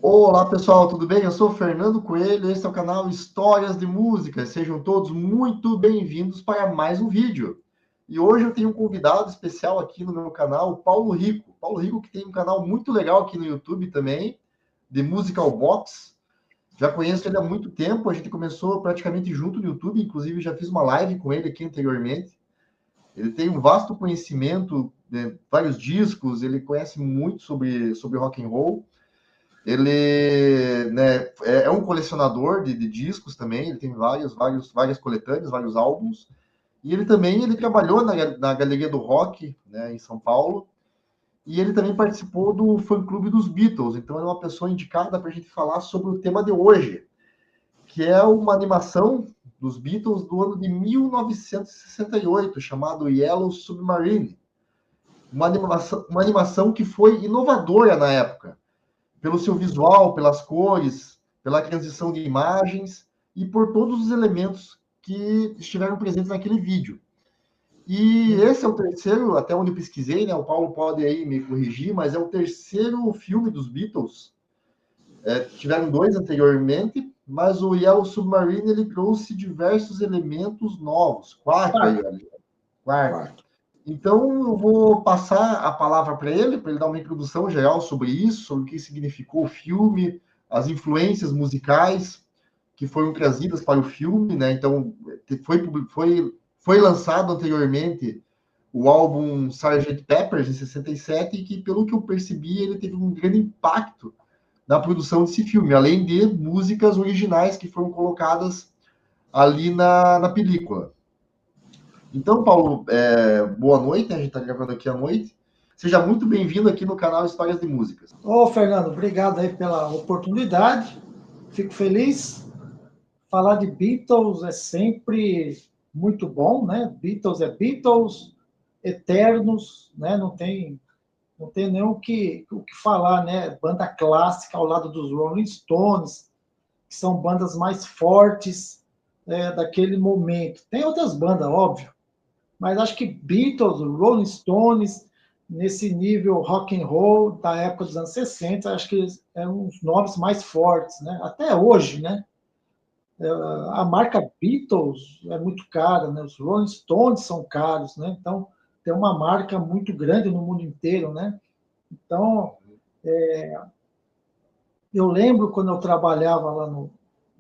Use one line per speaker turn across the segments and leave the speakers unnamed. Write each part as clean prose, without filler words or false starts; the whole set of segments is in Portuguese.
Olá pessoal, tudo bem? Eu sou o Fernando Coelho, esse é o canal Histórias de Música. Sejam todos muito bem-vindos para mais um vídeo. E hoje eu tenho um convidado especial aqui no meu canal, o Paulo Rico. Paulo Rico que tem um canal muito legal aqui no YouTube também, de Musical Box. Já conheço ele há muito tempo, a gente começou praticamente junto no YouTube, inclusive já fiz uma live com ele aqui anteriormente. Ele tem um vasto conhecimento de vários discos, ele conhece muito sobre rock and roll. Ele, né, é um colecionador de discos também, ele tem várias coletâneas, vários álbuns, e ele trabalhou na Galeria do Rock, né, em São Paulo, e ele também participou do fã-clube dos Beatles, então é uma pessoa indicada para a gente falar sobre o tema de hoje, que é uma animação dos Beatles do ano de 1968, chamado Yellow Submarine, uma animação que foi inovadora na época, pelo seu visual, pelas cores, pela transição de imagens e por todos os elementos que estiveram presentes naquele vídeo. E esse é o terceiro, até onde eu pesquisei, né? O Paulo pode aí me corrigir, mas é o terceiro filme dos Beatles. Tiveram dois anteriormente, mas o Yellow Submarine ele trouxe diversos elementos novos. Quarto aí, olha. Quarto. Então, eu vou passar a palavra para ele dar uma introdução geral sobre isso, sobre o que significou o filme, as influências musicais que foram trazidas para o filme, né? Então, foi lançado anteriormente o álbum Sgt. Pepper, em 67, e que, pelo que eu percebi, ele teve um grande impacto na produção desse filme, além de músicas originais que foram colocadas ali na película. Então, Paulo, boa noite, a gente está gravando aqui à noite. Seja muito bem-vindo aqui no canal Histórias de Músicas.
Ô, Fernando, obrigado aí pela oportunidade. Fico feliz. Falar de Beatles é sempre muito bom, né? Beatles é Beatles, eternos, né? Não tem nem o que falar, né? Banda clássica ao lado dos Rolling Stones, que são bandas mais fortes daquele momento. Tem outras bandas, óbvio, mas acho que Beatles, Rolling Stones, nesse nível rock and roll da época dos anos 60, acho que eram os nomes mais fortes, né? Até hoje, né? A marca Beatles é muito cara, né? Os Rolling Stones são caros, né? Então tem uma marca muito grande no mundo inteiro, né? Então eu lembro quando eu trabalhava lá no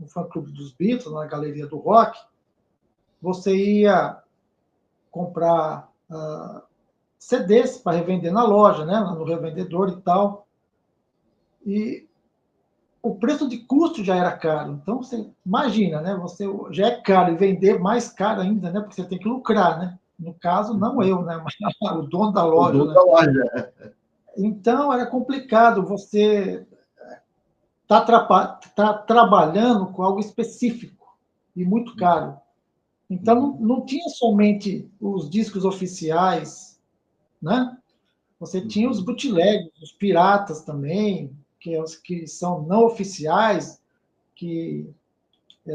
fã-clube dos Beatles, na Galeria do Rock, você ia comprar CDs para revender na loja, né? Lá no revendedor e tal. E o preço de custo já era caro. Então, você imagina, né? Você já é caro e vender mais caro ainda, né? Porque você tem que lucrar, né? No caso, não eu, né? Mas o dono da
O
loja,
dono
né?
da loja.
Então, era complicado você tá trabalhando com algo específico e muito caro. Então, não tinha somente os discos oficiais, né? Você tinha os bootlegs, os piratas também, que são não oficiais, que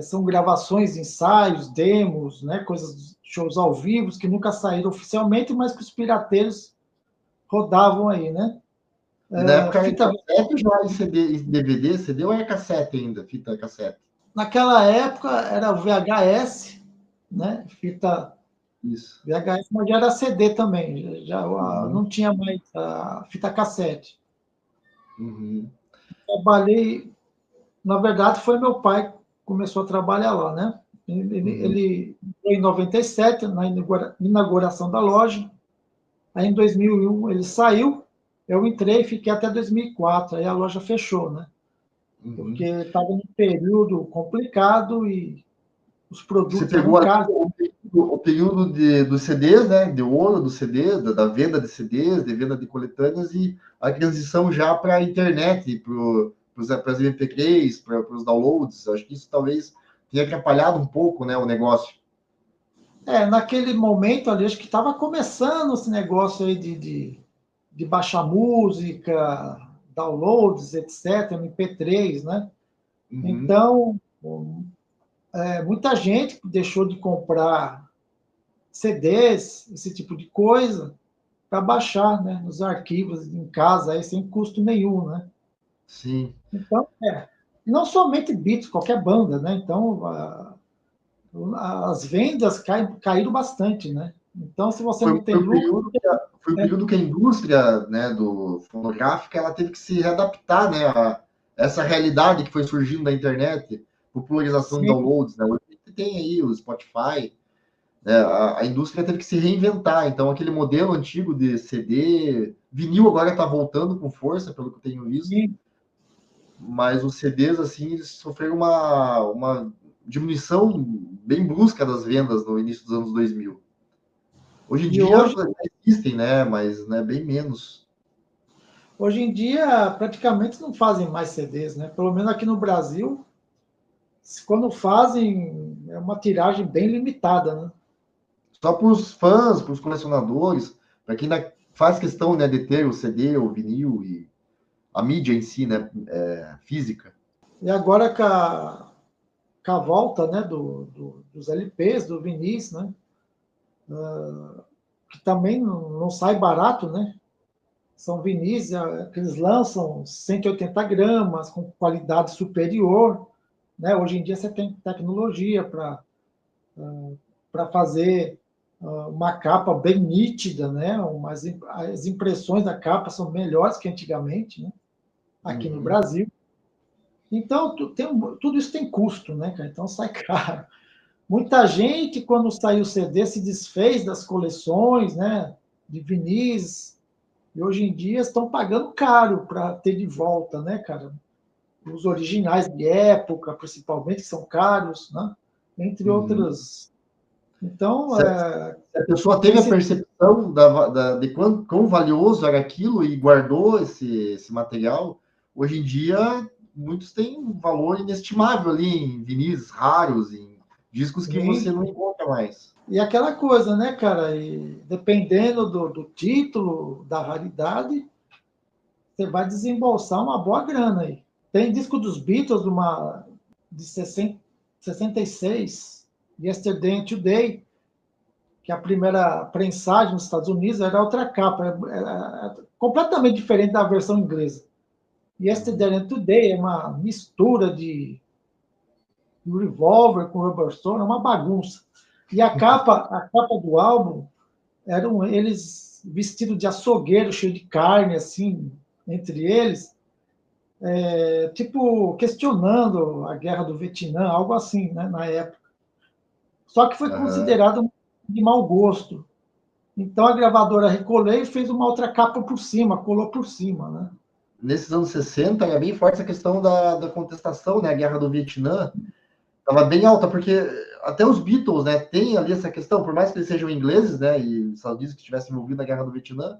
são gravações, ensaios, demos, né, coisas, shows ao vivo, que nunca saíram oficialmente, mas que os pirateiros rodavam aí, né?
E na época era
Fita,
cassete já era CD, DVD, CD ou era cassete ainda, fita cassete?
naquela época era o VHS, né? Fita
Isso.
VHS, mas já era CD também, já
Uhum.
não tinha mais a fita cassete.
Uhum.
Trabalhei, na verdade, foi meu pai que começou a trabalhar lá, né?
Uhum.
Ele entrou em 97, na inauguração da loja. Aí, em 2001, ele saiu, eu entrei e fiquei até 2004. Aí a loja fechou, né? Porque
Uhum.
estava num período complicado e os
Você
produtos
pegou
eram
ali
caros.
o período dos CDs, né? De ouro dos CDs, da venda de CDs, de venda de coletâneas e a transição já para a internet, para as MP3, para os downloads. Acho que isso talvez tenha atrapalhado um pouco, né, o negócio.
Naquele momento ali, acho que estava começando esse negócio aí de baixar música, downloads, etc., MP3, né?
Uhum.
Então, muita gente deixou de comprar CDs, esse tipo de coisa, para baixar, né, nos arquivos em casa, aí, sem custo nenhum, né?
Sim.
Então, não somente Beatles, qualquer banda, né? Então, as vendas caíram bastante, né? Então, se você não tem
Foi o
lucro,
foi o período que a indústria, né, do fonográfica, ela teve que se readaptar, né, a essa realidade que foi surgindo da internet, popularização de
sim,
downloads, né? Hoje tem aí o Spotify, né? A indústria teve que se reinventar. Então, aquele modelo antigo de CD, vinil agora está voltando com força, pelo que eu tenho visto,
sim.
mas os CDs, assim, eles sofreram uma diminuição bem brusca das vendas no início dos anos 2000. Hoje em
E
dia
hoje,
existem, né, mas né, bem menos.
hoje em dia, praticamente não fazem mais CDs, né? Pelo menos aqui no Brasil, quando fazem, é uma tiragem bem limitada, né?
Só para os fãs, para os colecionadores, para quem ainda faz questão, né, de ter o CD, o vinil e a mídia em si, né, física.
E agora com a volta, né, dos LPs, do vinis, né? Que também não sai barato, né? São vinis que eles lançam 180 gramas, com qualidade superior. Né? Hoje em dia você tem tecnologia para fazer uma capa bem nítida, né? As impressões da capa são melhores que antigamente, né? Aqui no
Uhum.
Brasil. Então, tudo isso tem custo, né, cara? Então sai caro. Muita gente, quando saiu o CD, se desfez das coleções, né? De vinis. E hoje em dia estão pagando caro para ter de volta, né, cara? Os originais de época, principalmente, que são caros, né? Entre
Uhum.
outras. Então,
Se, se a pessoa
tem
teve a
se
percepção de quão valioso era aquilo e guardou esse material, hoje em dia muitos têm um valor inestimável ali em vinis raros, em discos que você
sim.
não encontra mais.
E aquela coisa, né, cara? E dependendo do título, da raridade, você vai desembolsar uma boa grana aí. Tem disco dos Beatles, de 66, Yesterday and Today, que a primeira prensagem nos Estados Unidos era outra capa, era completamente diferente da versão inglesa.
Uhum.
Yesterday and Today é uma mistura de Revolver com Rubber Stone, é uma bagunça. E a capa do álbum eram eles vestidos de açougueiro, cheio de carne, assim, entre eles, tipo, questionando a guerra do Vietnã, algo assim, né, na época. Só que foi
Uhum.
considerado de mau gosto. Então a gravadora recolheu e fez uma outra capa por cima, colou por cima, né?
Nesses anos 60, era bem forte essa questão da contestação, né? A guerra do Vietnã estava bem alta, porque até os Beatles, né, tem ali essa questão, por mais que eles sejam ingleses, né, e os Estados Unidos que estivessem envolvidos na guerra do Vietnã,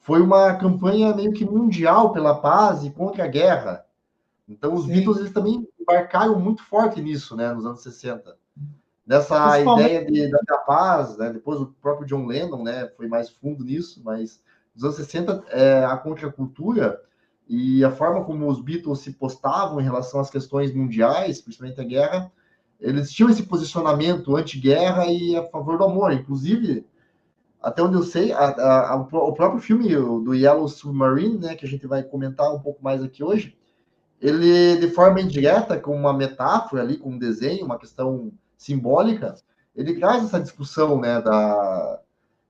foi uma campanha meio que mundial pela paz e contra a guerra. Então os Beatles
Sim.
eles também embarcaram muito forte nisso, né, nos anos 60. Nessa
Principalmente,
ideia da paz, né, depois o próprio John Lennon, né, foi mais fundo nisso, mas nos anos 60 a contracultura e a forma como os Beatles se postavam em relação às questões mundiais, principalmente a guerra, eles tinham esse posicionamento anti-guerra e a favor do amor. Inclusive, até onde eu sei, o próprio filme do Yellow Submarine, né, que a gente vai comentar um pouco mais aqui hoje, ele, de forma indireta, com uma metáfora ali, com um desenho, uma questão simbólica, ele traz essa discussão, né,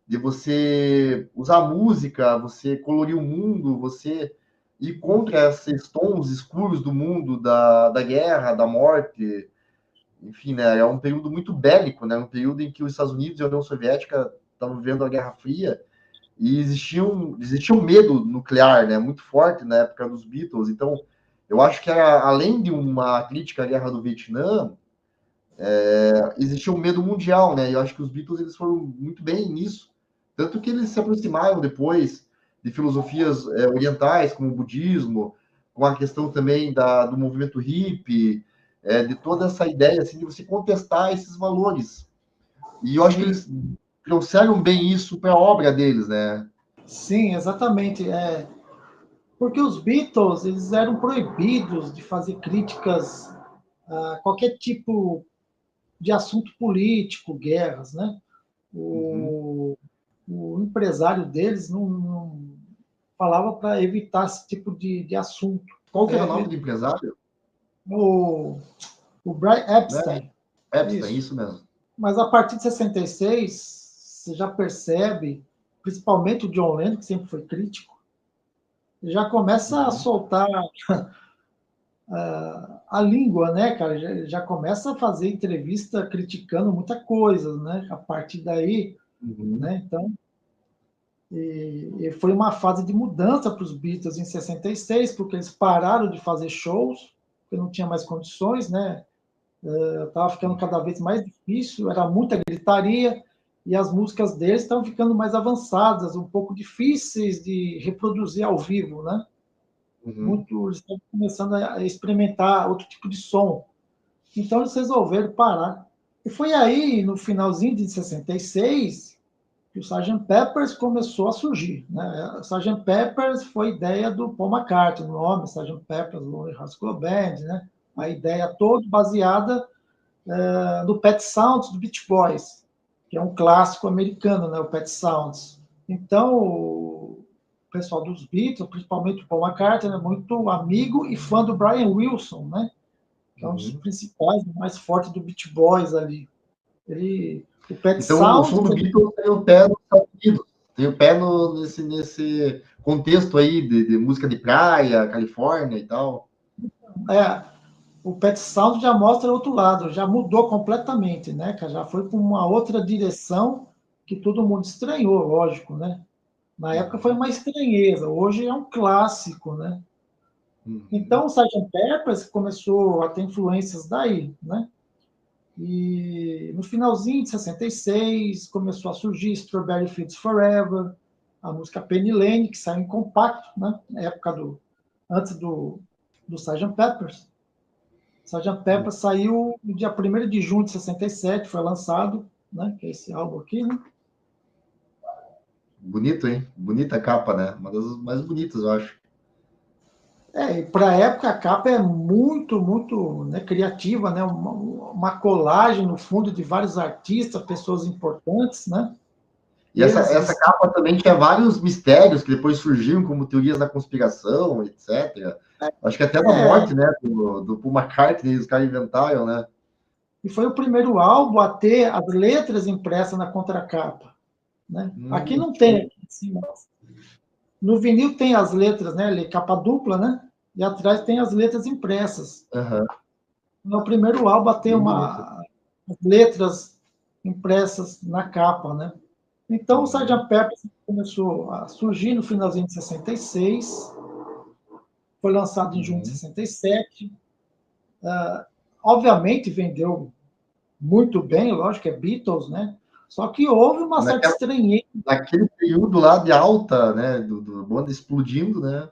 de você usar a música, você colorir o mundo, você ir contra esses tons escuros do mundo, da guerra, da morte, enfim, né, é um período muito bélico, né, um período em que os Estados Unidos e a União Soviética estavam vivendo a Guerra Fria e existia um medo nuclear, né, muito forte na época dos Beatles. Então, eu acho que era, além de uma crítica à Guerra do Vietnã, existia um medo mundial, né? E eu acho que os Beatles eles foram muito bem nisso, tanto que eles se aproximaram depois de filosofias orientais, como o budismo, com a questão também do movimento hippie, de toda essa ideia assim, de você contestar esses valores. E eu acho que
sim,
eles trouxeram bem isso para a obra deles, né?
sim, exatamente. Porque os Beatles eles eram proibidos de fazer críticas a qualquer tipo de assunto político, guerras, né?
Uhum.
O empresário deles não falava para evitar esse tipo de assunto.
Qual que era o nome do empresário?
O Brian Epstein.
Né? Epstein, isso mesmo.
Mas a partir de 66, você já percebe, principalmente o John Lennon, que sempre foi crítico, já começa a soltar a língua, né, cara? Já começa a fazer entrevista criticando muita coisa, né? A partir daí, né? Então, e foi uma fase de mudança para os Beatles em 66, porque eles pararam de fazer shows, porque não tinha mais condições, né? Estava ficando cada vez mais difícil, era muita gritaria, e as músicas deles estavam ficando mais avançadas, um pouco difíceis de reproduzir ao vivo, né? Eles estavam começando a experimentar outro tipo de som. Então, eles resolveram parar. E foi aí, no finalzinho de 66, que o Sgt. Peppers começou a surgir. Né? O Sgt. Peppers foi ideia do Paul McCartney, o nome Sgt. Peppers Lonely Hearts Club Band, né? A ideia toda baseada do Pet Sounds do Beach Boys, que é um clássico americano, né? O Pet Sounds. Então, o pessoal dos Beatles, principalmente o Paul McCartney, é muito amigo e fã do Brian Wilson, né? Que é um dos principais, mais fortes do Beach Boys ali. O Pet
Então,
Sounds,
o som do Beatles tem o pé nos Estados Unidos, tem o pé nesse contexto aí de música de praia, Califórnia e tal.
O Pet Sounds já mostra o outro lado, já mudou completamente, né, cara? Já foi para uma outra direção que todo mundo estranhou, lógico, né? Na época foi uma estranheza, hoje é um clássico, né? Então, o Sgt. Peppers começou a ter influências daí, né? E no finalzinho de 66 começou a surgir Strawberry Fields Forever, a música Penny Lane, que saiu em compacto, né? Na época antes do Sgt. Peppers. Sgt. Pepper saiu no dia 1º de junho de 67, foi lançado, né? Que é esse álbum aqui, né?
Bonito, hein? Bonita capa, né? Uma das mais bonitas, eu acho.
E para a época a capa é muito, muito, né, criativa, né? Uma colagem no fundo de vários artistas, pessoas importantes, né?
E essa capa também tinha vários mistérios que depois surgiram, como teorias da conspiração, etc. Acho que até da morte, né, do Paul McCartney, os caras inventaram, né?
E foi o primeiro álbum a ter as letras impressas na contracapa. Né? Aqui não tem, aqui em cima. No vinil tem as letras, né? Capa dupla, né? E atrás tem as letras impressas. É o primeiro álbum a ter as letras impressas na capa, né? Então, o Sgt. Pepper começou a surgir no finalzinho de 66, foi lançado em junho de 67. Obviamente, vendeu muito bem, lógico, que é Beatles, né? Só que houve uma certa estranheza.
Naquele período lá de alta, né? Do banda explodindo, né?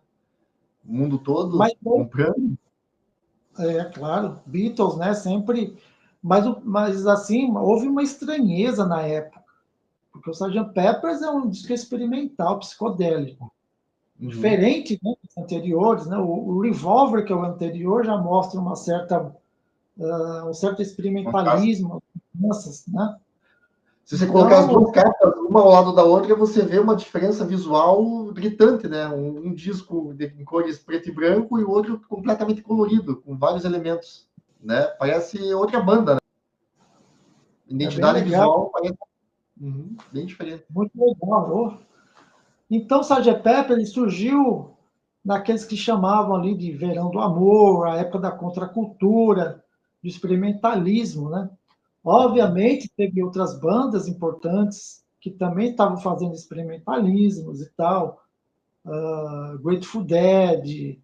O mundo todo comprando.
Claro, Beatles, né? Sempre. Mas assim, houve uma estranheza na época. Porque o Sgt. Peppers é um disco experimental, psicodélico. Diferente, né, dos anteriores, né? O Revolver, que é o anterior, já mostra um certo experimentalismo, né?
Se você colocar as duas capas, uma ao lado da outra, você vê uma diferença visual gritante, né? Um disco em cores preto e branco e o outro completamente colorido, com vários elementos, né? Parece outra banda, né? Identidade visual parece bem diferente.
Muito legal. Então, o Sgt. Pepper ele surgiu naqueles que chamavam ali de verão do amor, a época da contracultura, do experimentalismo, né? Obviamente, teve outras bandas importantes que também estavam fazendo experimentalismos e tal, Grateful Dead,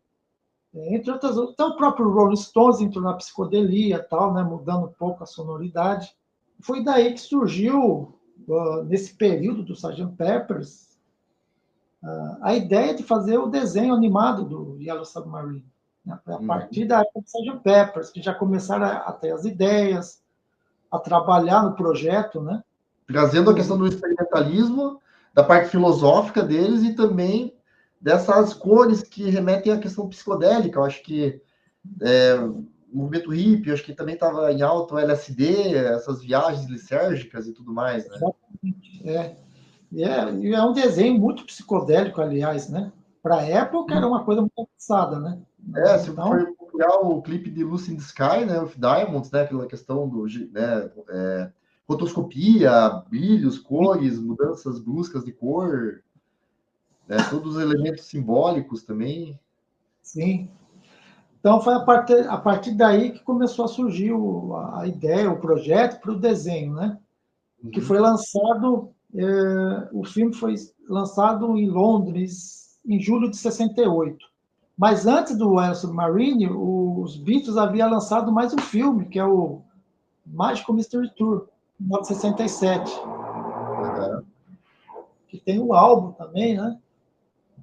entre outras. Até o próprio Rolling Stones entrou na psicodelia e tal, né? Mudando um pouco a sonoridade. Foi daí que surgiu, nesse período do Sgt. Peppers, a ideia de fazer o desenho animado do Yellow Submarine. Né? Foi a partir da época do Sgt. Peppers, que já começaram a ter as ideias, a trabalhar no projeto, né?
Trazendo a questão do experimentalismo, da parte filosófica deles e também dessas cores que remetem à questão psicodélica. Eu acho que o movimento hippie, eu acho que também estava em alta o LSD, essas viagens lisérgicas e tudo mais, né?
Exatamente. E é um desenho muito psicodélico, aliás, né? Para a época era uma coisa muito avançada, né?
Se
Então,
for procurar o clipe de Lucy in the Sky, né, of Diamonds, né, aquela questão do, né, rotoscopia, brilhos, cores, mudanças bruscas de cor, né, todos os elementos simbólicos também.
sim. Então, foi a partir daí que começou a surgir a ideia, o projeto para o desenho, né? Que foi lançado, o filme foi lançado em Londres em julho de 68. Mas antes do Yellow Submarine, os Beatles haviam lançado mais um filme, que é o Magical Mystery Tour, de 1967,
Uhum.
que tem o álbum também, né?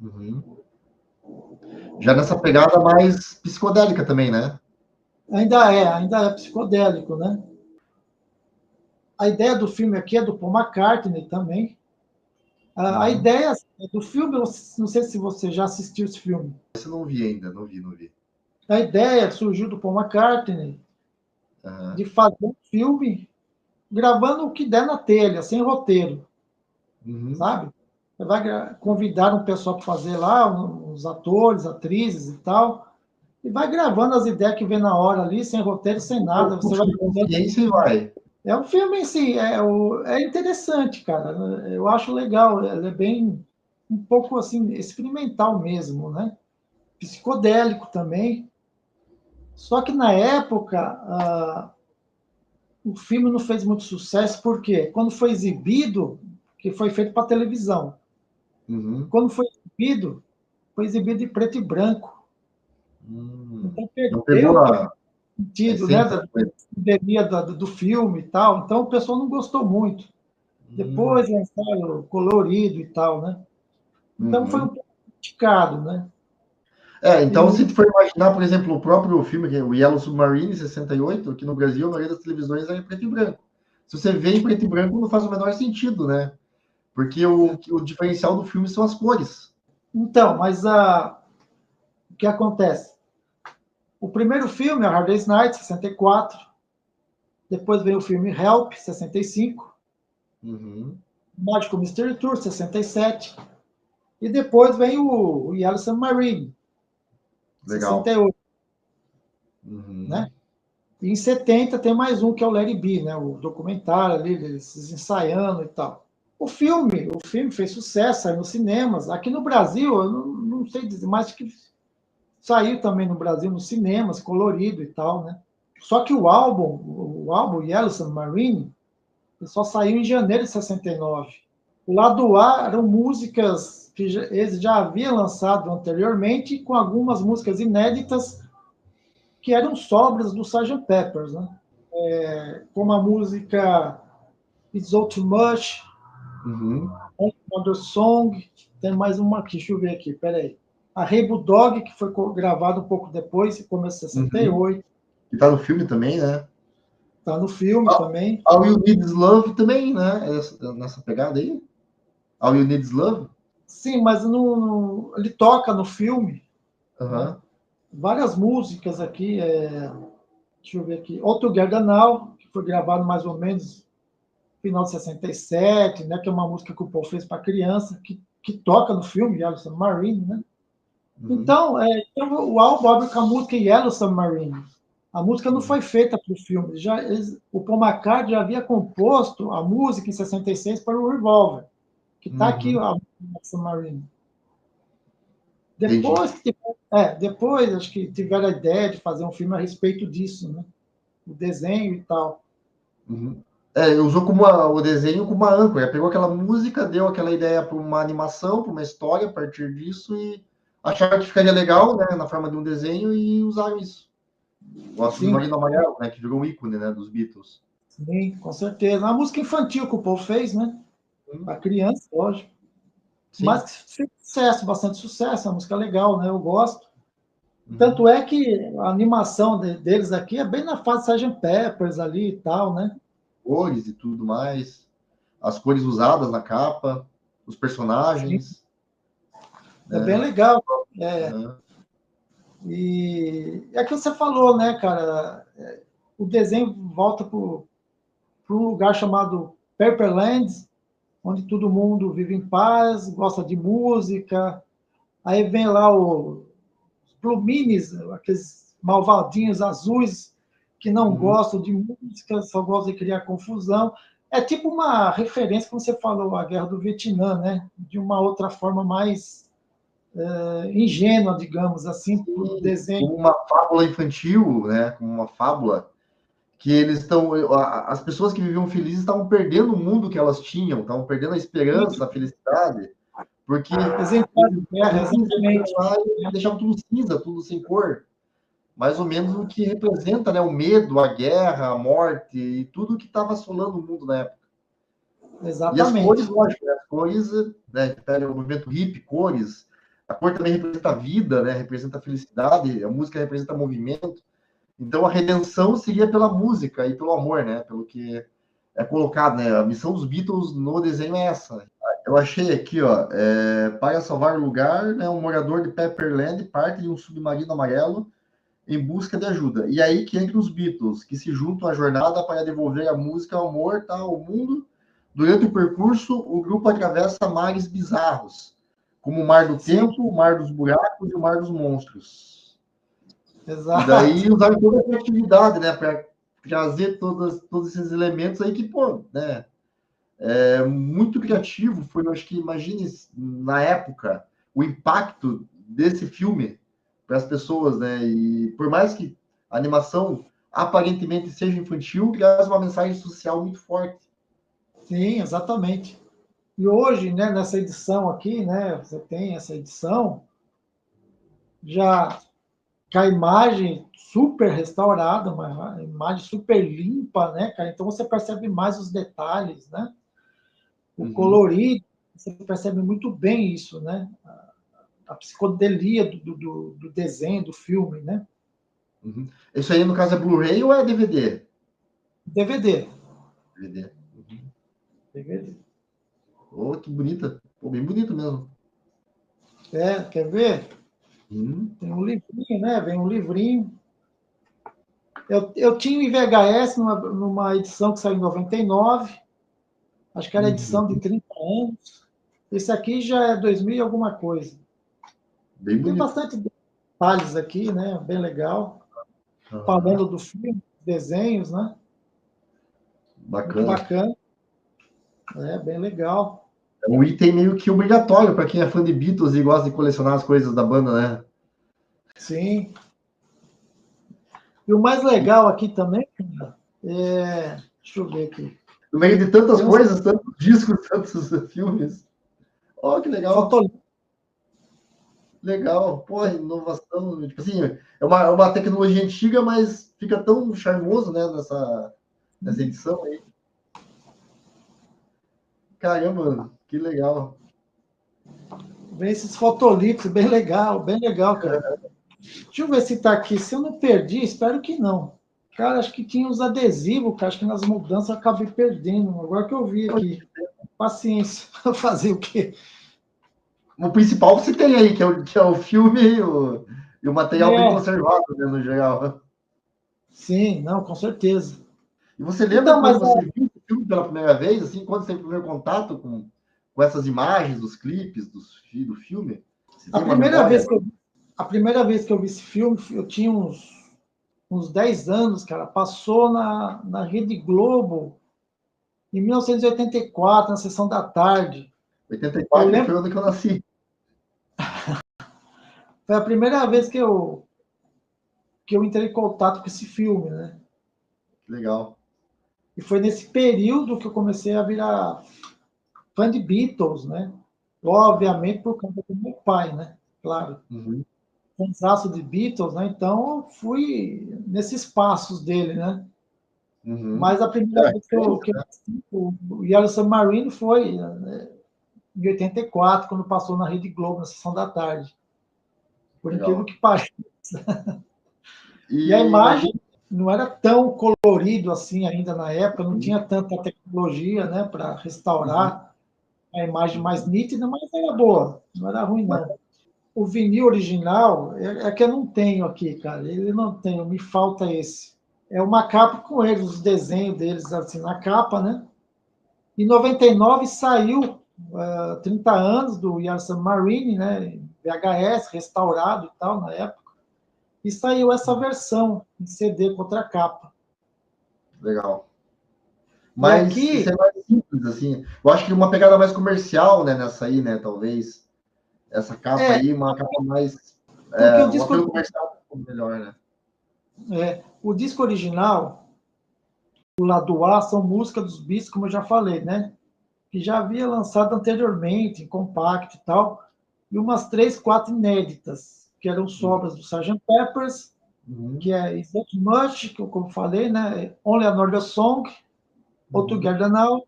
Uhum. Já nessa pegada mais psicodélica também, né?
Ainda é psicodélico, né? A ideia do filme aqui é do Paul McCartney também. A ideia do filme, eu não sei se você já assistiu esse filme.
Esse eu não vi ainda, não vi.
A ideia surgiu do Paul McCartney
Uhum.
de fazer um filme gravando o que der na telha, sem roteiro,
Uhum.
sabe? Você vai convidar um pessoal para fazer lá, uns atores, atrizes e tal, e vai gravando as ideias que vem na hora ali, sem roteiro, sem nada. Você
Puxa
vai
de consciência e vai.
É um filme, assim, é interessante, cara. Eu acho legal. Ele é bem, um pouco, assim, experimental mesmo, né? Psicodélico também. Só que, na época, o filme não fez muito sucesso, porque quando foi exibido, que foi feito para televisão,
Uhum.
quando foi exibido em preto e branco. Então,
Não
perdeu
pegou
aquele
a
sentido, né,
essência
da
da coisa.
epidemia do filme e tal. Então, o pessoal não gostou muito.
Hum.
Depois lançaram colorido e tal, né? Então, foi um
Uhum.
pouco criticado, né?
Então,
E,
se tu for imaginar, por exemplo, o próprio filme, que é o Yellow Submarine, em 68, aqui no Brasil, a maioria das televisões é em preto e branco. Se você vê em preto e branco, não faz o menor sentido, né? Porque o diferencial do filme são as cores.
então, mas o que acontece? O primeiro filme é Hard Day's Night, 64. Depois vem o filme Help, 65.
Uhum.
Magical Mystery Tour, 67. E depois vem o Yellow Submarine,
Legal.
68, né?
Uhum.
E em 70 tem mais um que é o Larry B, né? O documentário ali, eles ensaiando e tal. O filme fez sucesso, saiu nos cinemas. Aqui no Brasil, eu não sei dizer, mas que saiu também no Brasil nos cinemas, colorido e tal, né? Só que o álbum Yellow Submarine, ele só saiu em janeiro de 69. O lado A eram músicas que eles já haviam lançado anteriormente, com algumas músicas inéditas que eram sobras do Sgt. Peppers, né? Como a música It's All Too Much,
Uhum.
Another Song, tem mais uma aqui, deixa eu ver aqui, peraí. A Hey Bulldog, que foi gravada um pouco depois, começo de
Uhum.
68,
Que tá no filme também, né?
tá no filme também.
All You Need Is Love também, né? Nessa pegada aí. All You Need Is Love.
Sim, mas ele toca no filme, né?
Uhum.
Várias músicas aqui, deixa eu ver aqui, All Together Now, que foi gravado mais ou menos no final de 67, né? Que é uma música que o Paul fez para criança, que toca no filme Yellow Submarine, né?
Uhum.
Então, o álbum abre com a música Yellow Submarine. A música não
Uhum.
foi feita para o filme. O Paul McCartney já havia composto a música em 66 para o Revolver, que está aqui
Uhum.
a Submarine.
Entendi.
Depois acho que tiveram a ideia de fazer um filme a respeito disso, né? O desenho e tal.
Uhum. Usou o desenho como uma âncora. Pegou aquela música, deu aquela ideia para uma animação, para uma história a partir disso e acharam que ficaria legal, né, na forma de um desenho e usaram isso. O
Sim,
Submarino Amarelo, né, que virou um ícone, né, dos Beatles.
sim, com certeza. Uma música infantil que o Paul fez, né?
Uhum.
Para criança, lógico. Mas
Sim.
que fez sucesso, bastante sucesso. É uma música legal, né? Eu gosto.
Uhum.
Tanto é que a animação deles aqui é bem na fase Sgt. Peppers ali e tal, né?
Cores e tudo mais. As cores usadas na capa, os
Sim,
personagens,
é bem
né?
legal. É,
Uhum.
e é que você falou, né, cara? O desenho volta para um lugar chamado Pepperland, onde todo mundo vive em paz, gosta de música. Aí vem lá os clubines, aqueles malvadinhos azuis que não gostam de música, só gostam de criar confusão. É tipo uma referência, como você falou, à Guerra do Vietnã, né? De uma outra forma mais ingênua, digamos assim, para o desenho.
Como uma fábula infantil, né? Como uma fábula que eles estão, as pessoas que viviam felizes estavam perdendo o mundo que elas tinham, estavam perdendo a esperança, a felicidade, porque
Exemplar de guerra, exatamente.
deixavam tudo cinza, tudo sem cor. Mais ou menos o que representa, né, o medo, a guerra, a morte e tudo que estava assolando o mundo na época. E as
Exatamente.
cores, lógico, né, as cores, né, que pega o movimento hippie, cores, a cor também representa a vida, né, representa a felicidade, a música representa movimento. Então a redenção seria pela música e pelo amor, né, pelo que é colocado, né, a missão dos Beatles no desenho é essa. Eu achei aqui, ó, para salvar o lugar, né, um morador de Pepperland parte de um submarino amarelo em busca de ajuda. E aí que entra os Beatles, que se juntam à jornada para devolver a música ao amor, tá, ao mundo. Durante o percurso, o grupo atravessa mares bizarros, como o Mar do Tempo, o Mar dos Buracos e o Mar dos Monstros.
Exato.
E daí usaram toda a criatividade, né, para trazer todos esses elementos aí que, pô, né, é muito criativo. Foi, eu acho que, imagine, na época, o impacto desse filme para as pessoas, né? E por mais que a animação aparentemente seja infantil, traz uma mensagem social muito forte.
Sim, exatamente. E hoje, né, nessa edição aqui, né, você tem essa edição já com a imagem super restaurada, uma imagem super limpa, né, cara? Então você percebe mais os detalhes, né? O colorido, você percebe muito bem isso, né? A psicodelia do desenho, do filme, né?
Isso aí, no caso, é Blu-ray ou é DVD?
DVD.
DVD.
DVD.
Oh, que bonita. Pô, bem bonito mesmo.
Quer ver? Tem um livrinho, né? Vem um livrinho. Eu tinha em VHS numa edição que saiu em 99. Acho que era edição de 30 anos. Esse aqui já é 2000 e alguma coisa.
Bem
Tem
bonito.
bastante detalhes aqui, né? Bem legal. Falando do filme, desenhos, né?
Bacana.
Muito bacana. Bem legal.
É um item meio que obrigatório para quem é fã de Beatles e gosta de colecionar as coisas da banda, né?
Sim. E o mais legal aqui também deixa eu ver aqui.
No meio de tantas coisas, tantos discos, tantos filmes. Oh, que legal. Legal. Pô, inovação. Tipo assim, é uma tecnologia antiga, mas fica tão charmoso, né, nessa edição aí. Caramba, que legal.
Vem esses fotolitos, bem legal, cara. Deixa eu ver se está aqui. Se eu não perdi, espero que não. Cara, acho que tinha os adesivos, cara. Acho que nas mudanças eu acabei perdendo. Agora que eu vi aqui. Paciência. Fazer o quê?
O principal você tem aí, que é o filme e o material bem conservado, né, no geral.
Sim, não, com certeza.
E você lembra
Então,
quando você viu o filme pela primeira vez, assim, quando você teve o primeiro contato com essas imagens, dos clipes, do filme? Você tem uma memória?
A primeira vez que eu vi esse filme, eu tinha uns 10 anos, cara. Passou na Rede Globo, em 1984, na sessão da tarde.
84 foi o ano que eu nasci.
Foi a primeira vez que eu entrei em contato com esse filme, né?
Legal.
E foi nesse período que eu comecei a virar fã de Beatles, né? Obviamente por conta do meu pai, né? Claro. Fãzaço de Beatles, né? Então eu fui nesses passos dele, né? Mas a primeira vez que eu assisti o Yellow Submarine foi em 84, quando passou na Rede Globo, na sessão da tarde. Por incrível que pareça. E a imagem não era tão colorido assim ainda na época, não tinha tanta tecnologia, né, para restaurar a imagem mais nítida, mas era boa, não era ruim não. O vinil original é que eu não tenho aqui, cara, ele não tem, me falta esse. É uma capa com eles, os desenhos deles assim na capa, né? Em 99 saiu 30 anos do Yellow Submarine, né? VHS, restaurado e tal, na época. E saiu essa versão em CD contra capa.
Legal.
E
Mas
aqui,
isso é mais simples, assim. Eu acho que uma pegada mais comercial, né, nessa aí, né, talvez. Essa capa aí, uma capa mais...
porque
um apelo comercial melhor, né?
o disco original, o lado A, são músicas dos Beatles, como eu já falei, né? Que já havia lançado anteriormente, em compact e tal, e umas 3, 4 inéditas, que eram sobras do Sgt. Peppers,
Uhum.
que é Is That Much, que eu, como falei, né? Only Another Song, All Together Now,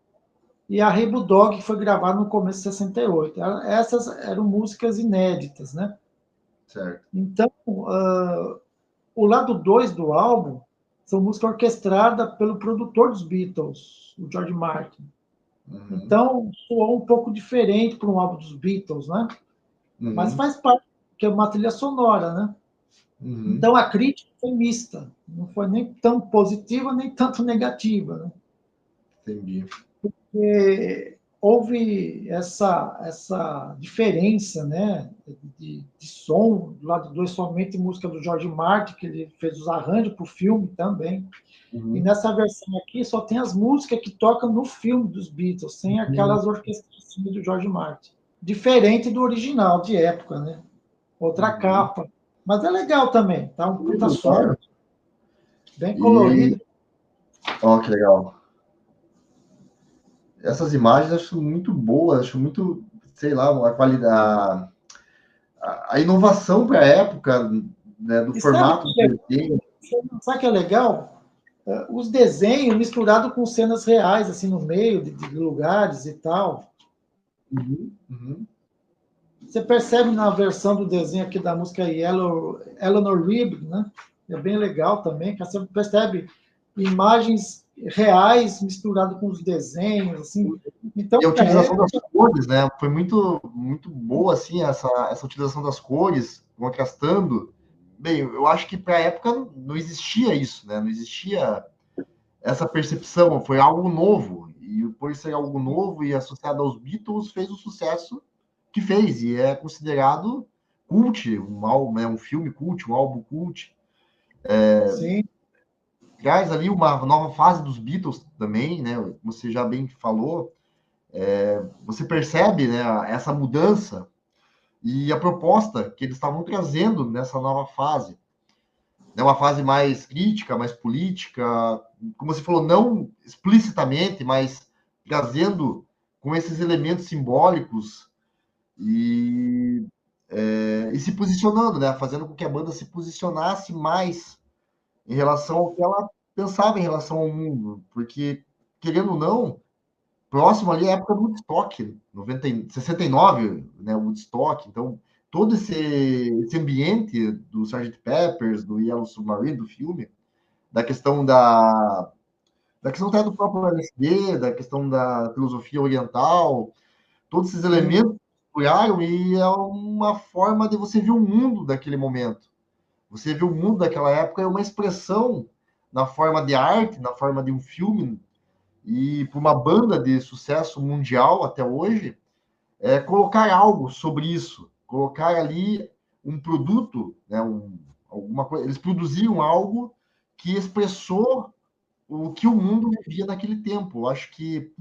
e a Hey Bulldog, que foi gravada no começo de 68. Essas eram músicas inéditas, né?
Certo.
Então, o lado 2 do álbum são músicas orquestradas pelo produtor dos Beatles, o George Martin.
Uhum.
Então, soou um pouco diferente para um álbum dos Beatles, né? Mas
Uhum.
faz parte, que é uma trilha sonora, né?
Uhum.
Então, a crítica foi mista. Não foi nem tão positiva, nem tanto negativa, né?
Entendi.
Houve essa diferença, né, de som, do lado 2 somente música do George Martin, que ele fez os arranjos para o filme também, e
Uhum.
nessa versão aqui só tem as músicas que tocam no filme dos Beatles, sem
Uhum.
aquelas orquestrações do George Martin. Diferente do original, de época, né? Outra
Uhum.
capa. Mas é legal também, tá? Um puta som,
Claro.
bem
E,
colorido.
ó, que legal. Essas imagens eu acho muito boas, acho muito, sei lá, a qualidade, a inovação para a época, né, do
E sabe
formato
o
do
que
desenho.
sabe que é legal? Os desenhos misturados com cenas reais, assim, no meio de lugares e tal.
Uhum. Uhum.
Você percebe na versão do desenho aqui da música Eleanor Rigby, né? É bem legal também, que você percebe imagens reais misturadas com os desenhos, assim. Então,
E a
para
utilização das
época,
cores, né? Foi muito boa, assim, essa utilização das cores, contrastando. Bem, eu acho que para a época não existia isso, né? Não existia essa percepção, foi algo novo. E por ser algo novo e associado aos Beatles, fez o sucesso que fez. E é considerado cult, um álbum, né? Um filme cult, um álbum cult.
sim,
Traz ali uma nova fase dos Beatles também, né? Você já bem falou. Você percebe, né, essa mudança e a proposta que eles estavam trazendo nessa nova fase. Né, uma fase mais crítica, mais política, como você falou, não explicitamente, mas trazendo com esses elementos simbólicos e, e se posicionando, né, fazendo com que a banda se posicionasse mais em relação ao que ela pensava em relação ao mundo, porque, querendo ou não, próximo ali à época do Woodstock, 69, né, Woodstock, então todo esse ambiente do Sgt. Peppers, do Yellow Submarine, do filme, da questão da questão até do próprio LSD, da questão da filosofia oriental, todos esses
sim.
elementos criaram e é uma forma de você ver o mundo daquele momento. Você vê o mundo daquela época é uma expressão na forma de arte, na forma de um filme, e para uma banda de sucesso mundial até hoje, colocar algo sobre isso, colocar ali um produto, né, alguma coisa. Eles produziram algo que expressou o que o mundo vivia naquele tempo. Eu acho que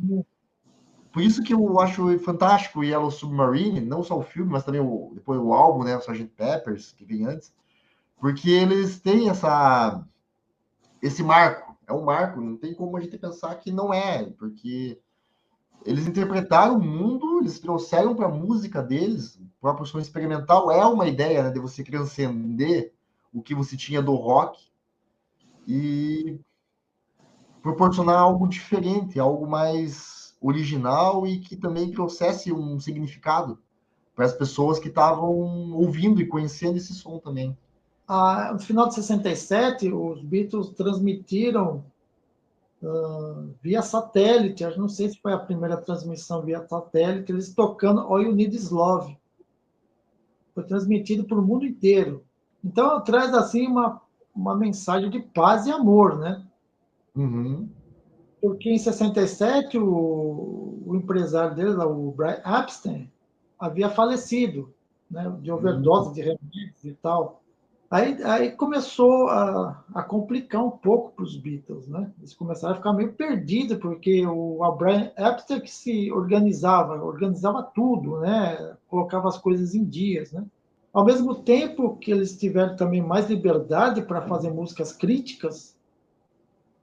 por isso que eu acho fantástico o Yellow Submarine, não só o filme, mas também depois o álbum, né, o Sgt. Peppers, que vem antes, porque eles têm esse marco. É um marco, não tem como a gente pensar que não é, porque eles interpretaram o mundo, eles trouxeram para a música deles, o próprio som experimental é uma ideia, né, de você transcender o que você tinha do rock e proporcionar algo diferente, algo mais original e que também trouxesse um significado para as pessoas que estavam ouvindo e conhecendo esse som também.
No final de 67, os Beatles transmitiram via satélite. Eu não sei se foi a primeira transmissão via satélite, eles tocando All You Need Is Love. Foi transmitido para o mundo inteiro. Então, traz assim uma mensagem de paz e amor, né?
Uhum,
Porque em 67, o empresário deles, o Brian Epstein, havia falecido, né, de
uhum,
overdose de remédios e tal. Aí começou a complicar um pouco para os Beatles, né? Eles começaram a ficar meio perdidos, porque o Brian Epstein que se organizava tudo, né? Colocava as coisas em dias, né? Ao mesmo tempo que eles tiveram também mais liberdade para fazer músicas críticas,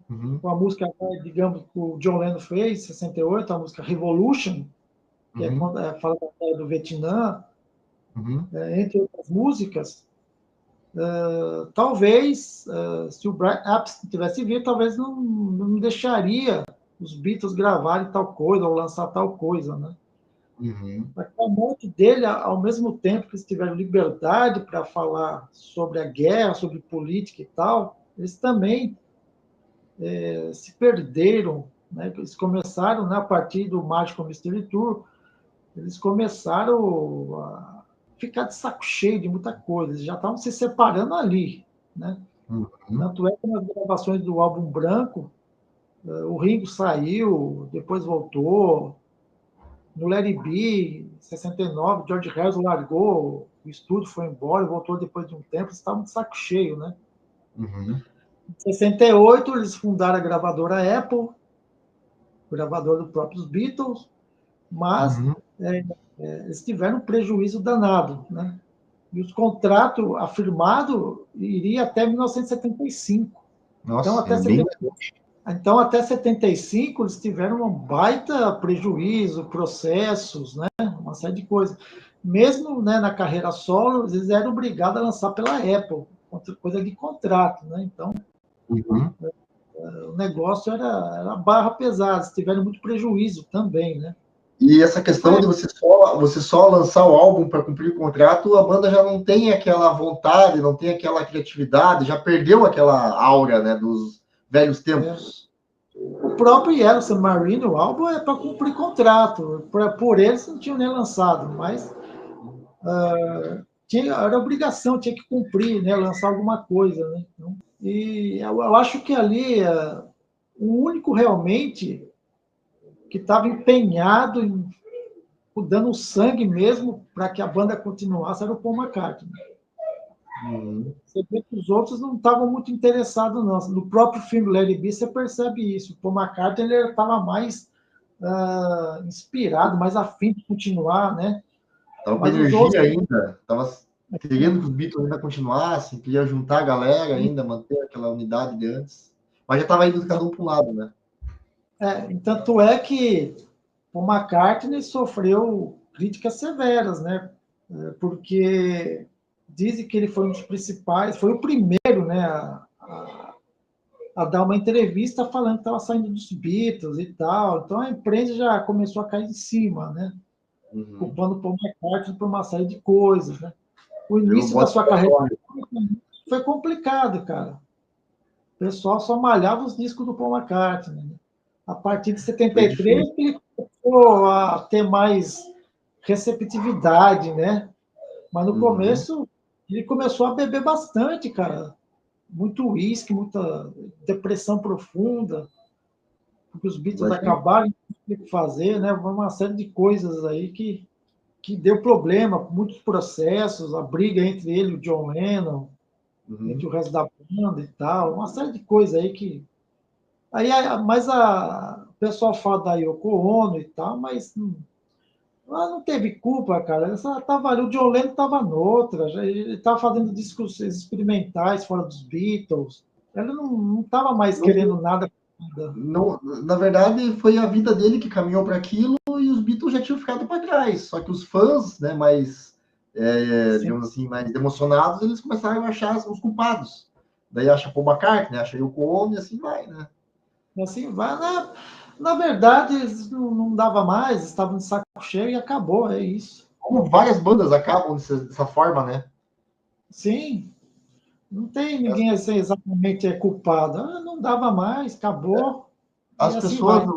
Uhum.
com a música, digamos, que o John Lennon fez, em 68, a música Revolution, que
Uhum.
fala da guerra do Vietnã,
Uhum.
entre outras músicas. Talvez, se o Brian Epstein tivesse vivo, talvez não deixaria os Beatles gravarem tal coisa ou lançar tal coisa, né?
Uhum.
Mas com a morte dele, ao mesmo tempo que eles tiveram liberdade para falar sobre a guerra, sobre política e tal, eles também se perderam, né? Eles começaram, né, a partir do Magical Mystery Tour, eles começaram a ficar de saco cheio de muita coisa, eles já estavam se separando ali, né?
Uhum.
Tanto é que nas gravações do álbum branco, o Ringo saiu, depois voltou. No Let It Be, em 69, George Harrison largou, o estúdio foi embora, voltou depois de um tempo, eles estavam de saco cheio, né?
Uhum.
Em 68, eles fundaram a gravadora Apple, gravadora dos próprios Beatles, mas
Uhum.
eles tiveram um prejuízo danado, né? E os contratos afirmados iria até 1975. Então,
Nossa,
até
é bem.
70, então, até 75, eles tiveram um baita prejuízo, processos, né? Uma série de coisas. Mesmo, né, na carreira solo, eles eram obrigados a lançar pela Apple, coisa de contrato, né? Então,
Uhum.
o negócio era barra pesada, eles tiveram muito prejuízo também, né?
E essa questão
Foi,
de você só lançar o álbum para cumprir o contrato, a banda já não tem aquela vontade, não tem aquela criatividade, já perdeu aquela aura, né, dos velhos tempos.
o próprio Yellow Submarine, o álbum é para cumprir contrato, por eles não tinham nem lançado, mas era obrigação, tinha que cumprir, né? Lançar alguma coisa, né? Então, e eu acho que ali o único realmente que estava empenhado em dando sangue mesmo para que a banda continuasse era o Paul McCartney.
Uhum.
Você vê que os outros não estavam muito interessados, não. No próprio filme Larry B, você percebe isso. O Paul McCartney estava mais inspirado, mais afim de continuar, né?
Tava com
Mas os outros,
energia ainda, tava querendo que os Beatles ainda continuassem, queria juntar a galera ainda, manter aquela unidade de antes. Mas já tava indo cada um para um lado, né?
tanto é que o McCartney sofreu críticas severas, né? Porque dizem que ele foi um dos principais, foi o primeiro, né, a dar uma entrevista falando que estava saindo dos Beatles e tal. Então a imprensa já começou a cair em cima, né?
Uhum.
Culpando o Paul McCartney por uma série de coisas, né? O
Virou
início da
bode
sua carreira
expiatório.
foi complicado, cara. O pessoal só malhava os discos do Paul McCartney, né? A partir de
Foi
73,
difícil.
ele começou a ter mais receptividade, né? Mas no
Uhum.
começo, ele começou a beber bastante, cara. Muito uísque, muita depressão profunda, porque os Beatles
Vai ter.
acabaram de fazer, né? Uma série de coisas aí que deu problema, muitos processos, a briga entre ele e o John Lennon, entre
Uhum.
o resto da banda e tal, uma série de coisas aí que aí, mas o pessoal fala da Yoko Ono e tal, mas ela não teve culpa, cara. Ela tava ali, o John Lennon estava noutra, ele estava fazendo discos experimentais fora dos Beatles. Ela não estava mais
Não,
querendo nada.
não, na verdade, foi a vida dele que caminhou para aquilo e os Beatles já tinham ficado para trás. Só que os fãs, né, mais,
Assim,
digamos assim, mais emocionados, eles começaram a achar os culpados. Daí acha Paul McCartney, acha Yoko Ono e assim vai, né?
assim vai. Na verdade, eles não dava mais, estavam de saco cheio e acabou, é isso.
Como várias bandas acabam dessa forma, né?
Sim, não tem ninguém assim exatamente culpado. Não dava mais, acabou, e
As
assim
pessoas,
vai.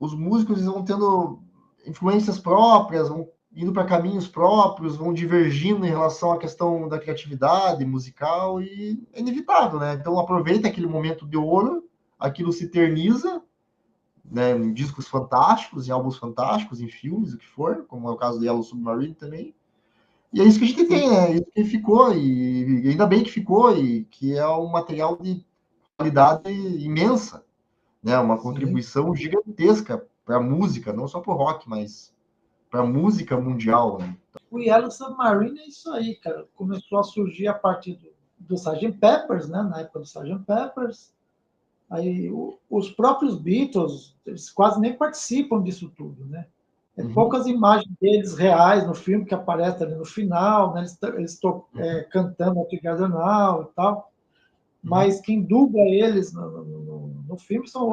os músicos, eles vão tendo influências próprias, vão indo para caminhos próprios, vão divergindo em relação à questão da criatividade musical e é inevitável, né? Então aproveita aquele momento de ouro, aquilo se eterniza, né, em discos fantásticos, em álbuns fantásticos, em filmes, o que for, como é o caso de Yellow Submarine também. E é isso que a gente
Sim,
tem, né? Isso que ficou, e ainda bem que ficou, e que é um material de qualidade imensa, né? Uma
sim.
contribuição gigantesca para a música, não só para o rock, mas para a música mundial, né?
O Yellow Submarine é isso aí, cara. Começou a surgir a partir do Sgt. Peppers, né? Na época do Sgt. Peppers. Aí os próprios Beatles, eles quase nem participam disso tudo, né? É
Uhum,
poucas imagens deles reais no filme que aparecem ali no final, né? Eles estão cantando a Together Now e tal,
uhum,
mas quem dubla eles no filme são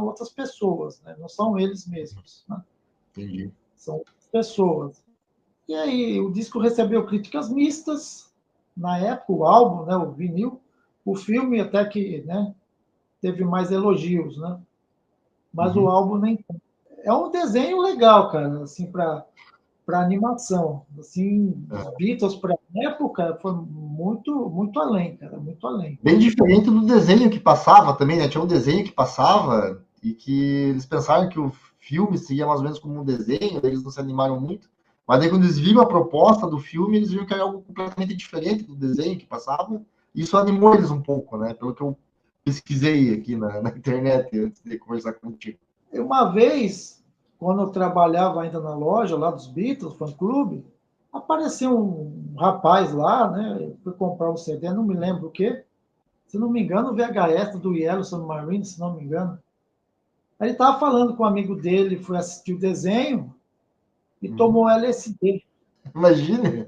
outras pessoas, né? Não são eles mesmos, né?
entendi.
São outras pessoas. E aí o disco recebeu críticas mistas na época, o álbum, né? O vinil, o filme até que, né? Teve mais elogios, né? Mas o
Uhum.
álbum nem é um desenho legal, cara, assim para animação, assim, os
É.
Beatles para época foi muito além, cara, muito além.
Bem diferente do desenho que passava também, né? Tinha um desenho que passava e que eles pensaram que o filme seria mais ou menos como um desenho, eles não se animaram muito. Mas daí, quando eles viram a proposta do filme, eles viram que era algo completamente diferente do desenho que passava. E isso animou eles um pouco, né? Pelo que eu pesquisei aqui na internet antes de conversar contigo.
Uma vez, quando eu trabalhava ainda na loja lá dos Beatles, fã clube, apareceu um rapaz lá, né? Eu fui comprar um CD, não me lembro o quê. Se não me engano, o VHS do Yellow Submarine, se não me engano. Aí ele estava falando com um amigo dele, foi assistir o desenho e
Uhum.
tomou LSD.
Imagine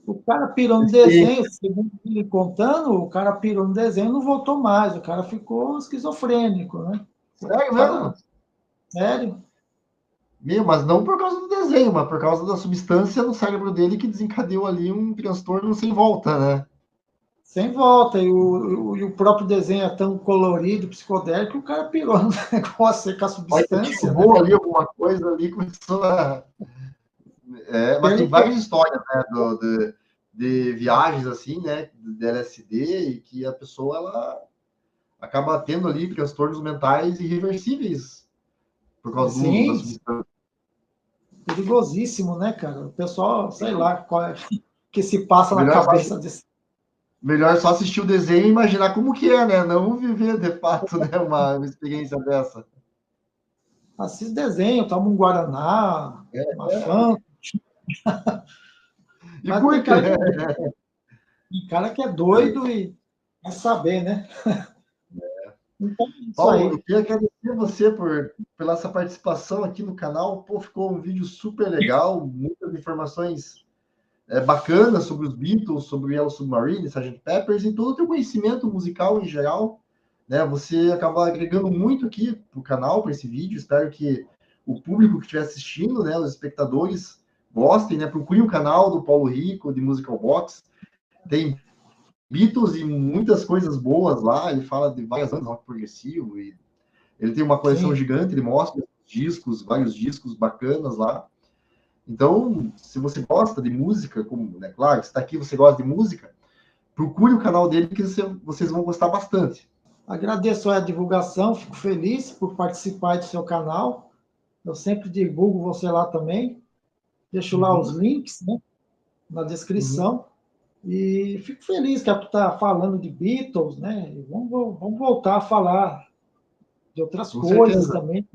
O cara pirou
a
no
experiência.
desenho, segundo ele contando, o cara pirou no desenho e não voltou mais. O cara ficou esquizofrênico, né? O
Sério
cara,
mesmo?
sério,
Meu, mas não por causa do desenho, mas por causa da substância no cérebro dele que desencadeou ali um transtorno sem volta, né?
sem volta. E o próprio desenho é tão colorido, psicodélico, que o cara pirou no negócio com a
Aí
substância, né?
ativou ali alguma coisa ali, começou a. É, mas tem
Pelo que eu,
várias histórias, né, de viagens assim, né, de LSD, e que a pessoa ela acaba tendo ali transtornos mentais irreversíveis por causa do uso da
sim,
substância.
perigosíssimo, né, cara? O pessoal, sei lá, qual é que se passa na
Melhor só,
cabeça desse.
melhor só assistir o desenho e imaginar como que é, né? Não viver de fato, né, uma experiência dessa.
Assiste desenho, toma um Guaraná, uma
É.
Fanta,
E
mas
por quê?
tem cara que é doido e quer saber, né? Então, é isso
Paulo, eu
aí.
queria agradecer você pela essa participação aqui no canal. Pô, ficou um vídeo super legal, muitas informações bacanas sobre os Beatles, sobre o Yellow Submarine, Sgt. Peppers e todo o teu conhecimento musical em geral. Né? Você acaba agregando muito aqui para o canal, para esse vídeo. Espero que o público que estiver assistindo, né, os espectadores, gostem. Né? Procurem o canal do Paulo Rico, de Musical Box. Tem Beatles e muitas coisas boas lá. Ele fala de várias bandas rock progressivo e ele tem uma coleção
Sim.
gigante, ele mostra discos, vários discos bacanas lá. Então, se você gosta de música, como, né, claro, está aqui, você gosta de música, procure o canal dele que vocês vão gostar bastante.
Agradeço a divulgação, fico feliz por participar do seu canal. Eu sempre divulgo você lá também. Deixo lá os
Uhum,
links, né, na
uhum.
descrição. E fico feliz que está falando de Beatles, né? E vamos voltar a falar de outras
Com
coisas
certeza,
também.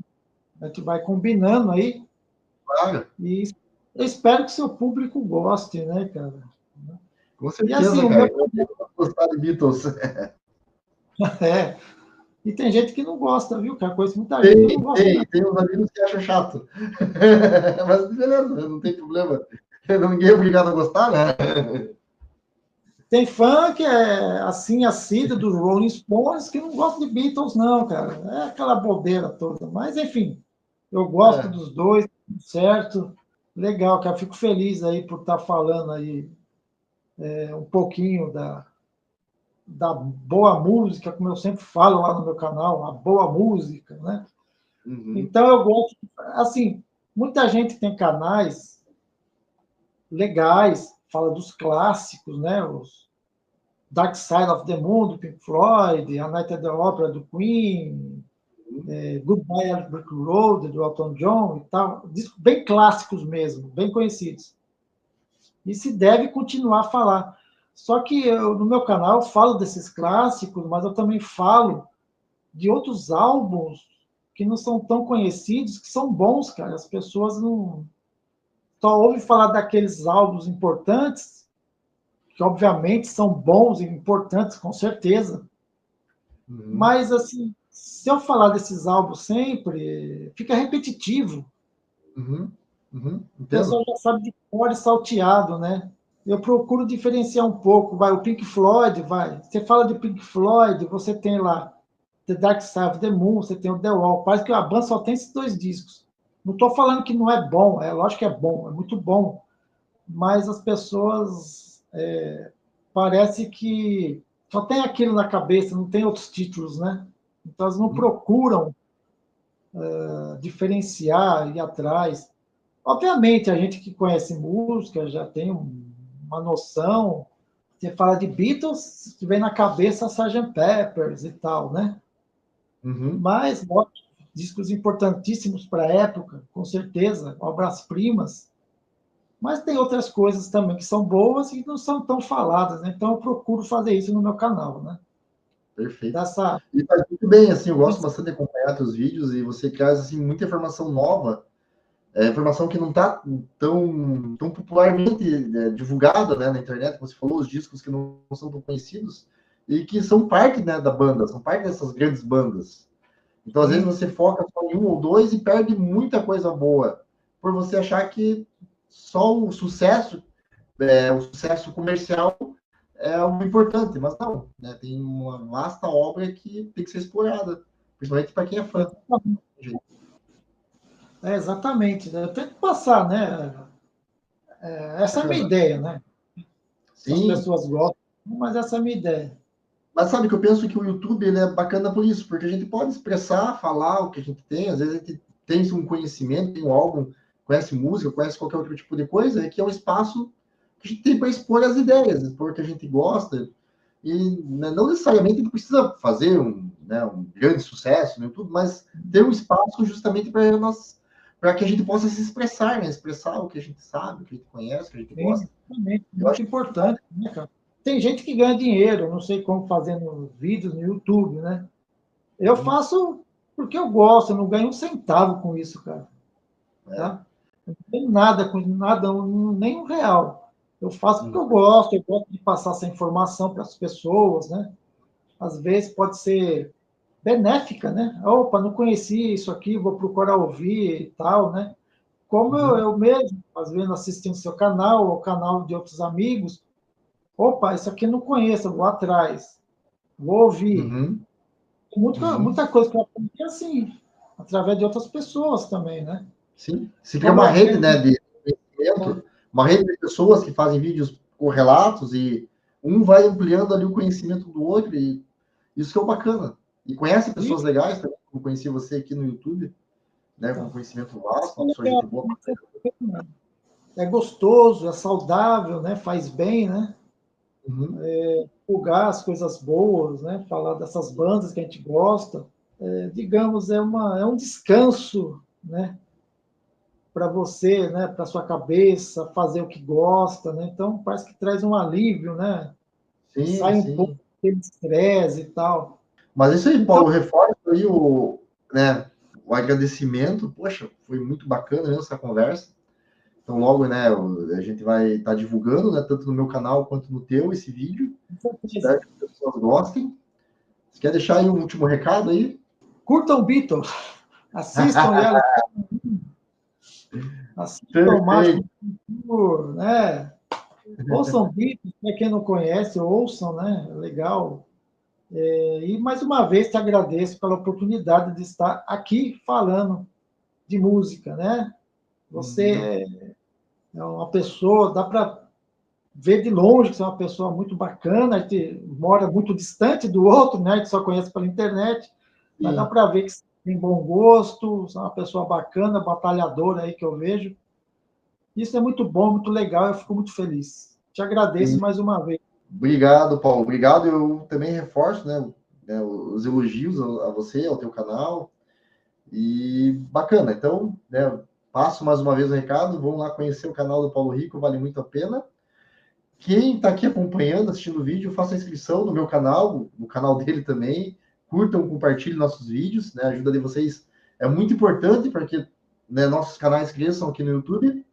A gente vai combinando aí.
claro,
E eu espero que seu público goste, né, cara?
com
E assim,
certeza,
o meu.
cara. Eu tenho gostar de Beatles.
É, e tem gente que não gosta, viu, cara? Conheço muita gente que não
Tem,
gosta, não.
tem, tem uns amigos que acham chato. Mas beleza, não tem problema. Ninguém é obrigado a gostar, né?
Tem fã que é assim, assíduo dos Rolling Stones, que não gosta de Beatles, não, cara. É aquela bobeira toda. Mas, enfim, eu gosto
É,
dos dois, tudo certo. Legal, cara. Fico feliz aí por estar falando aí um pouquinho da boa música, como eu sempre falo lá no meu canal, a boa música, né?
uhum,
Então, eu gosto, assim, muita gente tem canais legais, fala dos clássicos, né? Os Dark Side of the Moon, do Pink Floyd, A Night at the Opera, do Queen,
uhum.
Goodbye at Brick Road, do Elton John e tal. Discos bem clássicos mesmo, bem conhecidos. E se deve continuar a falar. Só que no meu canal eu falo desses clássicos, mas eu também falo de outros álbuns que não são tão conhecidos, que são bons, cara. As pessoas não só ouvem falar daqueles álbuns importantes, que obviamente são bons e importantes, com certeza.
Uhum,
Mas, assim, se eu falar desses álbuns sempre, fica repetitivo.
uhum, uhum,
O pessoal
entendo.
já sabe de cor e salteado, né? Eu procuro diferenciar um pouco. Vai, o Pink Floyd, vai. Você fala de Pink Floyd, você tem lá The Dark Side of the Moon, você tem o The Wall. Parece que a banda só tem esses dois discos. Não estou falando que não é bom, lógico que é bom, é muito bom. Mas as pessoas parece que só tem aquilo na cabeça, não tem outros títulos, né? Então elas não
Uhum,
procuram diferenciar, ir atrás. Obviamente, a gente que conhece música já tem uma noção. Você fala de Beatles, vem na cabeça Sgt. Peppers e tal, né?
uhum.
Mas, óbvio, discos importantíssimos para a época, com certeza, obras-primas. Mas tem outras coisas também que são boas e não são tão faladas, né? Então eu procuro fazer isso no meu canal, né?
Perfeito.
Dessa...
E faz muito bem, assim, eu gosto bastante de acompanhar teus vídeos e você traz, assim, muita informação nova, informação que não está tão popularmente divulgada, né, na internet, como você falou, os discos que não são tão conhecidos e que são parte, né, da banda, são parte dessas grandes bandas. Então, às vezes,
Sim,
você foca só em um ou dois e perde muita coisa boa, por você achar que só o sucesso comercial é algo importante, mas não, né? Tem uma vasta obra que tem que ser explorada, principalmente para quem é fã.
exatamente. Exatamente, né? Eu tento passar, né? Essa é a minha
Bacana.
ideia, né? Se as
Sim,
pessoas gostam, mas essa é a minha ideia.
mas sabe que eu penso que o YouTube ele é bacana por isso, porque a gente pode expressar, falar o que a gente tem, às vezes a gente tem um conhecimento, tem um álbum, conhece música, conhece qualquer outro tipo de coisa, é que é um espaço que a gente tem para expor as ideias, expor o que a gente gosta, e né, não necessariamente a gente precisa fazer um grande sucesso no YouTube, mas ter um espaço justamente para que a gente possa se expressar, né? Expressar o que a gente sabe, o que a gente conhece, o que a gente
Sim,
gosta.
realmente,
Eu
muito
acho
importante, né, cara? Tem gente que ganha dinheiro, não sei como fazendo vídeos no YouTube, né? Eu
que
faço porque eu gosto, eu não ganho um centavo com isso, cara,
é,
tá? Eu não tenho nada com nada, nem um real. Eu faço porque
uhum,
eu gosto de passar essa informação para as pessoas, né? Às vezes pode ser benéfica, né? Opa, não conhecia isso aqui, vou procurar ouvir e tal, né? Como
uhum,
eu mesmo, às vezes assistindo seu canal, ou o canal de outros amigos, opa, isso aqui eu não conheço, eu vou atrás, vou ouvir.
uhum,
Muita coisa que eu aprendi assim, através de outras pessoas também, né?
sim. Se cria
Como
uma
eu
rede,
aprendo.
né, de conhecimento, uma rede de pessoas que fazem vídeos correlatos e um vai ampliando ali o conhecimento do outro e isso que é o bacana. E conhece pessoas
Isso,
legais também, como conheci você aqui no YouTube, né, com
então,
conhecimento
isso
vasto,
é
uma pessoa
legal,
gente boa.
isso é gostoso, é saudável, né? Faz bem, né?
Uhum,
Divulgar as coisas boas, né? Falar dessas bandas que a gente gosta, digamos, é um descanso, né? Para você, né? Para sua cabeça, fazer o que gosta, né? Então parece que traz um alívio, né?
sim,
Sai um pouco
sim.
daquele estresse e tal.
Mas isso aí,
Então,
Paulo, reforça aí né, o agradecimento. Poxa, foi muito bacana mesmo essa conversa. Então, logo, né, a gente vai estar divulgando, né, tanto no meu canal quanto no teu, esse vídeo.
com certeza.
Espero que as pessoas gostem. Você quer deixar aí um último recado aí?
Curtam Beatles, assistam Yellow, assistam
Perfeito.
Mágico do Futuro, né? Ouçam Beatles, para quem não conhece, ouçam, né? É legal. E mais uma vez te agradeço pela oportunidade de estar aqui falando de música, né?
Uhum.
Você é uma pessoa, dá para ver de longe que você é uma pessoa muito bacana, a gente mora muito distante do outro, né? A gente só conhece pela internet, mas dá
Sim.
para ver que você tem bom gosto, você é uma pessoa bacana, batalhadora aí que eu vejo. Isso é muito bom, muito legal, eu fico muito feliz. Te agradeço
Sim.
mais uma vez.
Obrigado, Paulo. Obrigado. Eu também reforço, né, os elogios a você, ao teu canal. E bacana. Então, né, passo mais uma vez o recado, vão lá conhecer o canal do Paulo Rico, vale muito a pena. Quem está aqui acompanhando, assistindo o vídeo, faça a inscrição no meu canal, no canal dele também. Curtam, compartilhem nossos vídeos, né? A ajuda de vocês é muito importante para que, né, nossos canais cresçam aqui no YouTube.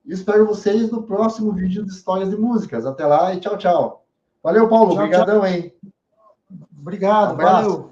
E espero vocês no próximo vídeo de Histórias de Músicas. Até lá e tchau, tchau. Valeu, Paulo.
Tchau, tchau.
Obrigadão, hein?
Obrigado,
Abraço.
valeu.